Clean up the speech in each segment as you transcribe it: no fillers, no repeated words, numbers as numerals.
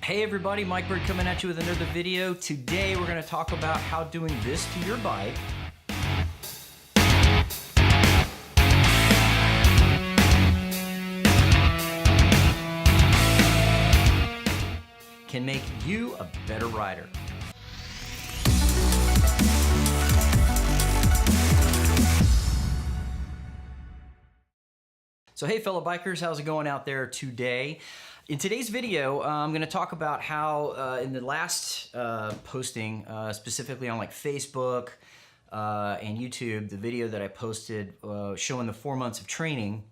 Hey everybody, Mike Bird coming at you with another video. Today we're going to talk about how doing this to your bike can make you a better rider. So hey fellow bikers, how's it going out there today? In today's video, I'm going to talk about how in the last posting, specifically on like Facebook and YouTube, the video that I posted showing the 4 months of training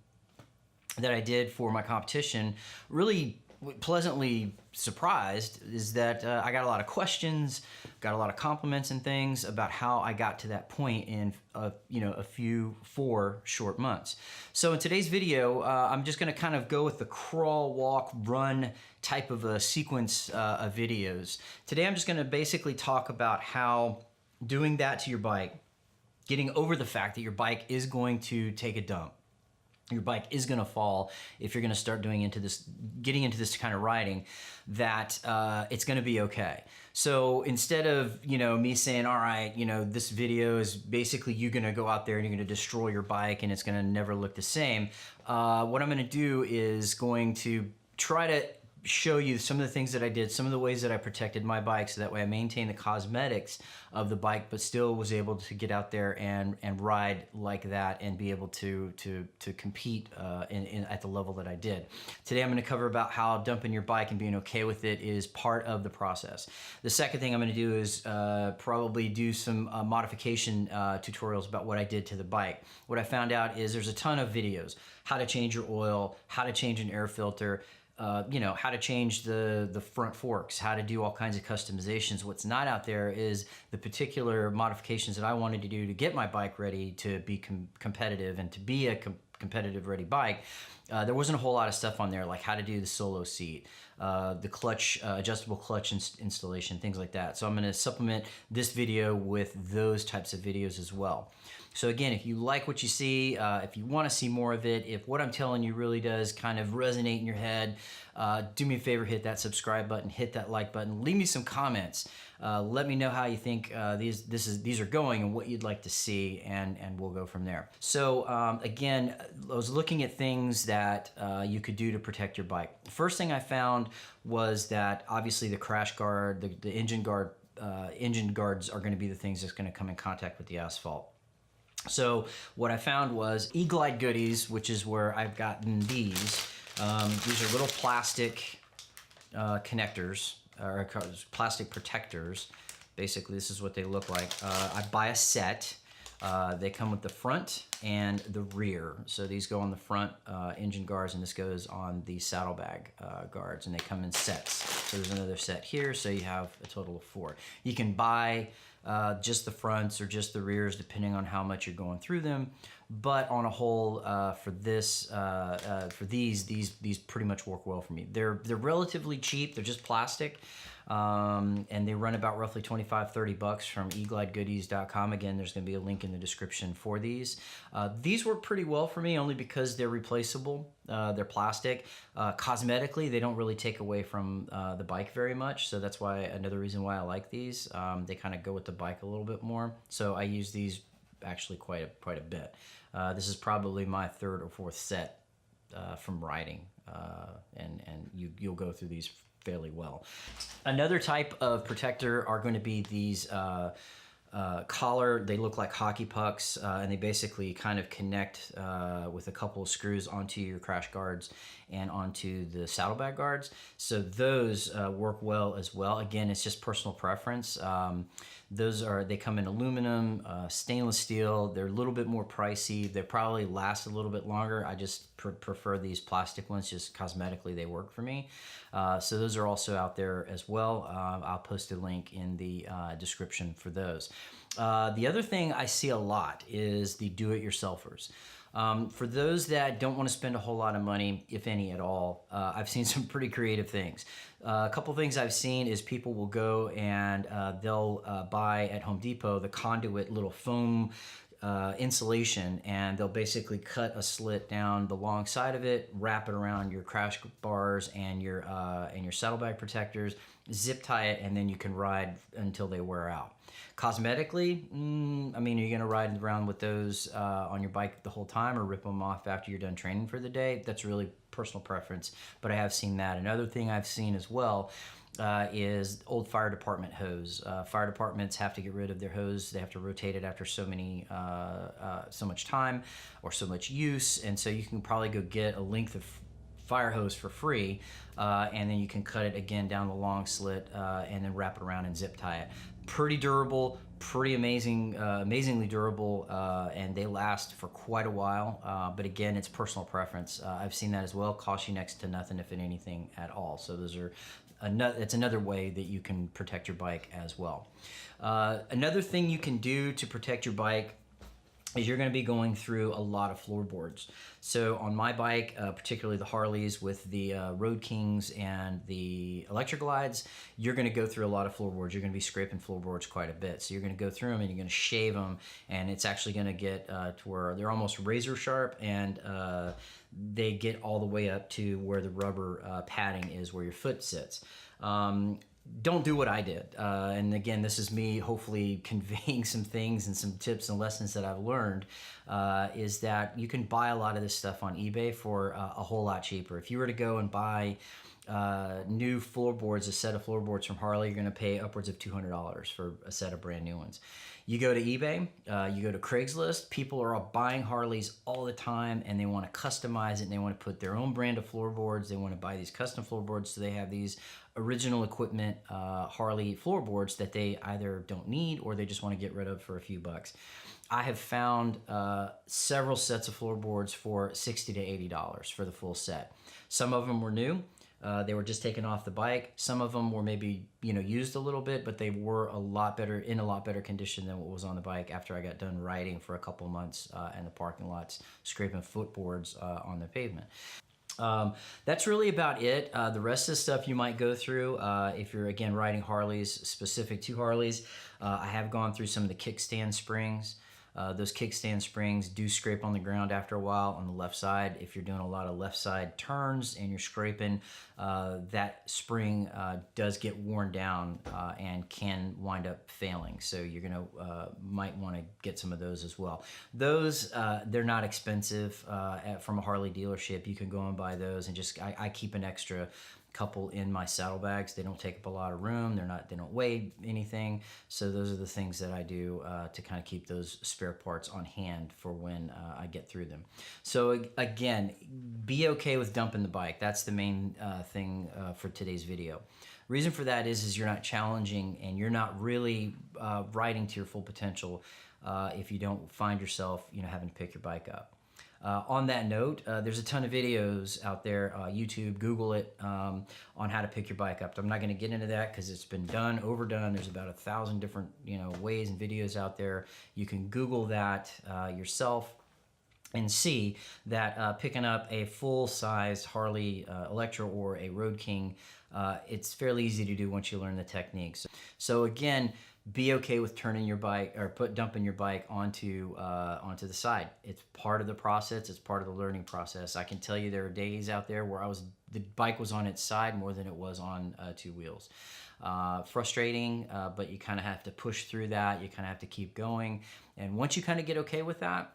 that I did for my competition, really pleasantly surprised is that I got a lot of questions, got a lot of compliments and things about how I got to that point in a few 4 short months. So in today's video, I'm just going to kind of go with the crawl, walk, run type of a sequence of videos. Today I'm just going to basically talk about how doing that to your bike, getting over the fact that your bike is going to take a dump. Your bike is going to fall if you're going to start getting into this kind of riding, that it's going to be okay. So instead of, me saying, all right, this video is basically you going to go out there and you're going to destroy your bike and it's going to never look the same. What I'm going to do is going to try to show you some of the things that I did, some of the ways that I protected my bike, so that way I maintained the cosmetics of the bike, but still was able to get out there and ride like that and be able to compete at the level that I did. Today I'm going to cover about how dumping your bike and being okay with it is part of the process. The second thing I'm going to do is probably do some modification tutorials about what I did to the bike. What I found out is there's a ton of videos, how to change your oil, how to change an air filter, how to change the front forks, how to do all kinds of customizations. What's not out there is the particular modifications that I wanted to do to get my bike ready to be competitive and to be a competitive ready bike. There wasn't a whole lot of stuff on there, like how to do the solo seat, the clutch, adjustable clutch installation, things like that. So I'm going to supplement this video with those types of videos as well. So again, if you like what you see, if you want to see more of it, if what I'm telling you really does kind of resonate in your head, do me a favor, hit that subscribe button, hit that like button, leave me some comments. Let me know how you think these are going and what you'd like to see, and we'll go from there. So again, I was looking at things that you could do to protect your bike. The first thing I found was that obviously the crash guard, the engine guard, engine guards are going to be the things that's going to come in contact with the asphalt. So what I found was EagleEyes goodies, which is where I've gotten these. These are little plastic connectors, or plastic protectors. Basically, this is what they look like. I buy a set. They come with the front and the rear. So these go on the front engine guards, and this goes on the saddlebag guards, and they come in sets. So there's another set here, so you have a total of 4. You can buy just the fronts or just the rears, depending on how much you're going through them. But on a whole, for these pretty much work well for me. They're relatively cheap. They're just plastic, and they run about roughly $25–30 from EagleEyesGoodies.com. Again, there's going to be a link in the description for these. These work pretty well for me, only because they're replaceable. They're plastic. Cosmetically, they don't really take away from the bike very much, so that's why another reason why I like these. They kind of go with the bike a little bit more, so I use these actually quite a bit. This is probably my 3rd or 4th set from riding, and you'll go through these fairly well. Another type of protector are going to be these collar. They look like hockey pucks, and they basically kind of connect with a couple of screws onto your crash guards and onto the saddlebag guards. So those work well as well. Again, it's just personal preference. They come in aluminum, stainless steel. They're a little bit more pricey. They probably last a little bit longer. I just prefer these plastic ones. Just cosmetically, they work for me. So those are also out there as well. I'll post a link in the description for those. The other thing I see a lot is the do-it-yourselfers. For those that don't want to spend a whole lot of money, if any at all, I've seen some pretty creative things. A couple things I've seen is people will go and they'll buy at Home Depot the conduit little foam insulation, and they'll basically cut a slit down the long side of it, wrap it around your crash bars and your saddlebag protectors, zip tie it, and then you can ride until they wear out. Cosmetically, I mean, are you gonna ride around with those on your bike the whole time, or rip them off after you're done training for the day? That's really personal preference, but I have seen that. Another thing I've seen as well is old fire department hose. Fire departments have to get rid of their hose. They have to rotate it after so much time or so much use, and so you can probably go get a length of fire hose for free, and then you can cut it again down the long slit and then wrap it around and zip tie it. Pretty durable, pretty amazingly durable, and they last for quite a while, but again, it's personal preference. I've seen that as well. Cost you next to nothing, if anything at all. So those are it's another way that you can protect your bike as well. Another thing you can do to protect your bike is you're going to be going through a lot of floorboards. So on my bike, particularly the Harleys with the Road Kings and the EagleEyes, you're going to go through a lot of floorboards. You're going to be scraping floorboards quite a bit. So you're going to go through them and you're going to shave them, and it's actually going to get to where they're almost razor sharp, and they get all the way up to where the rubber padding is where your foot sits. Don't do what I did. And again, this is me hopefully conveying some things and some tips and lessons that I've learned, is that you can buy a lot of this stuff on eBay for a whole lot cheaper. If you were to go and buy new floorboards, a set of floorboards from Harley, you're going to pay upwards of $200 for a set of brand new ones. You go to eBay, you go to Craigslist, people are all buying Harleys all the time, and they want to customize it, and they want to put their own brand of floorboards. They want to buy these custom floorboards, so they have these original equipment Harley floorboards that they either don't need or they just want to get rid of for a few bucks. I have found several sets of floorboards for $60 to $80 for the full set. Some of them were new. They were just taken off the bike. Some of them were maybe, used a little bit, but they were in a lot better condition than what was on the bike after I got done riding for a couple months in the parking lots, scraping footboards on the pavement. That's really about it. The rest of the stuff you might go through if you're, again, riding Harleys, specific to Harleys. I have gone through some of the kickstand springs. Those kickstand springs do scrape on the ground after a while on the left side. If you're doing a lot of left side turns and you're scraping, that spring does get worn down and can wind up failing. So you're gonna might want to get some of those as well. Those they're not expensive from a Harley dealership. You can go and buy those, and just I keep an extra couple in my saddlebags. They don't take up a lot of room. They don't weigh anything. So those are the things that I do to kind of keep those spare parts on hand for when I get through them. So again, be okay with dumping the bike. That's the main thing for today's video. Reason for that is you're not challenging and you're not really riding to your full potential if you don't find yourself having to pick your bike up. On that note, there's a ton of videos out there, YouTube, Google it, on how to pick your bike up. I'm not going to get into that because it's been overdone. There's about 1,000 different ways and videos out there. You can Google that yourself and see that picking up a full-sized Harley Electra or a Road King, it's fairly easy to do once you learn the techniques. So again, be okay with turning your bike or dumping your bike onto the side. It's part of the process. It's part of the learning process. I can tell you there are days out there where the bike was on its side more than it was on two wheels. Frustrating, but you kind of have to push through that. You kind of have to keep going. And once you kind of get okay with that,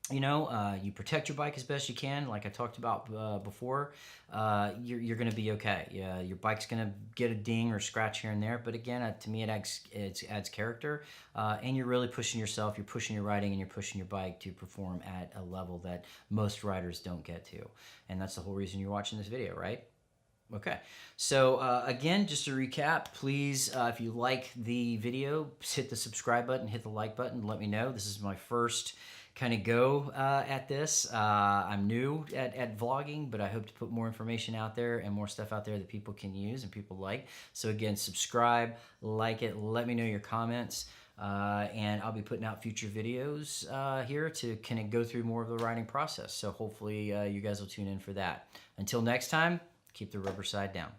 you protect your bike as best you can, like I talked about before, you're going to be okay. Yeah, your bike's going to get a ding or scratch here and there, but again, to me, it adds character, and you're really pushing yourself, you're pushing your riding, and you're pushing your bike to perform at a level that most riders don't get to. And that's the whole reason you're watching this video, right? Okay, so again, just to recap, please, if you like the video, hit the subscribe button, hit the like button, let me know. This is my first kind of go at this. I'm new at vlogging, but I hope to put more information out there and more stuff out there that people can use and people like. So again, subscribe, like it, let me know your comments, and I'll be putting out future videos here to kind of go through more of the riding process. So hopefully you guys will tune in for that. Until next time, keep the rubber side down.